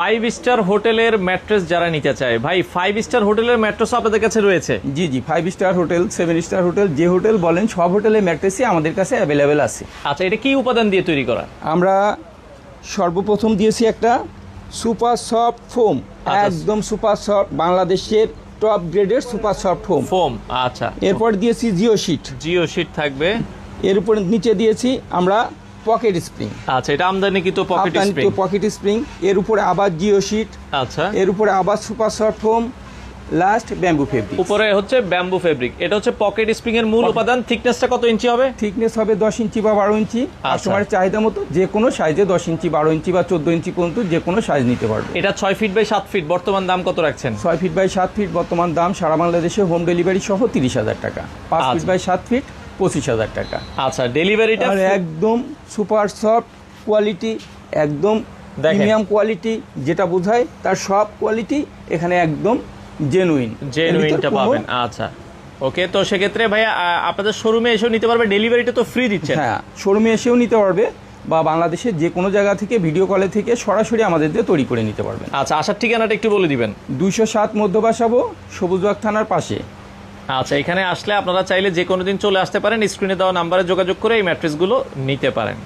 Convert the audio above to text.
Five star হোটেলের mattress যারা নিতে চায় ভাই, ফাইভ স্টার হোটেলের ম্যাট্রেস আপনাদের কাছে রয়েছে? জি জি, 5 স্টার হোটেল, 7 স্টার হোটেল, যে হোটেল বলেন সব হোটেলের ম্যাট্রেসই আমাদের কাছে অ্যাভেলেবেল আছে। আচ্ছা, এটা কি উপাদান দিয়ে তৈরি করা? আমরা সর্বপ্রথম দিয়েছি একটা সুপার সফট ফোম, আচ্ছা। একদম সুপার সফট, বাংলাদেশের টপ গ্রেডের সুপার সফট ফোম। ফোম, আচ্ছা। এরপর দিয়েছি জিও শিট, জিও শিট থাকবে। এর উপরে নিচে দিয়েছি আমরা পকেট স্প্রিং। আচ্ছা, এটা আমদানিকৃত পকেট স্প্রিং। পকেট স্প্রিং, এর উপরে আবার জিও শিট, আচ্ছা। এর উপরে আবার super soft foam, last bamboo fabric. উপরে হচ্ছে ব্যাম্বু ফেব্রিক। এটা হচ্ছে পকেট স্প্রিং এর মূল উপাদান। থিকনেসটা কত ইঞ্চি হবে? থিকনেস হবে 10 ইঞ্চি বা 12 ইঞ্চি। কাস্টমারের চাহিদা মতো যে কোনো সাইজে 10 ইঞ্চি, 12 ইঞ্চি বা 14 ইঞ্চি পর্যন্ত যে কোনো সাইজ নিতে পারবে। এটা 6 ফিট বাই 7 ফিট, বর্তমান দাম কত রাখছেন? 6 ফিট বাই 7 ফিট বর্তমান দাম সারা বাংলাদেশে হোম ডেলিভারি সহ 30,000 টাকা। 5 ফিট বাই 7 ফিট 25,000 টাকা। আচ্ছা, ডেলিভারিটা আর একদম সুপার সফট কোয়ালিটি, একদম দেখেন। প্রিমিয়াম কোয়ালিটি, যেটা বোঝায় তার সব কোয়ালিটি এখানে একদম জেনুইন। জেনুইনটা পাবেন। আচ্ছা, ওকে। তো সেক্ষেত্রে ভাইয়া আপনাদের শোরুমে এসেও নিতে পারবে, ডেলিভারিটা তো ফ্রি দিচ্ছেন? হ্যাঁ, শোরুমে এসেও নিতে পারবে বা বাংলাদেশের যে কোনো জায়গা থেকে ভিডিও কলে থেকে সরাসরি আমাদের দিয়ে তৈরি করে নিতে পারবেন। আচ্ছা, আসার ঠিকানাটা একটু বলে দিবেন। 207 মধ্যবাসাবো, সবুজবাগ থানার পাশে। আচ্ছা, এখানে আসলে আপনারা চাইলে যে কোনো দিন চলে আসতে পারেন, স্ক্রিনে দেওয়া নাম্বারে যোগাযোগ করে এই ম্যাট্রেসগুলো নিতে পারেন।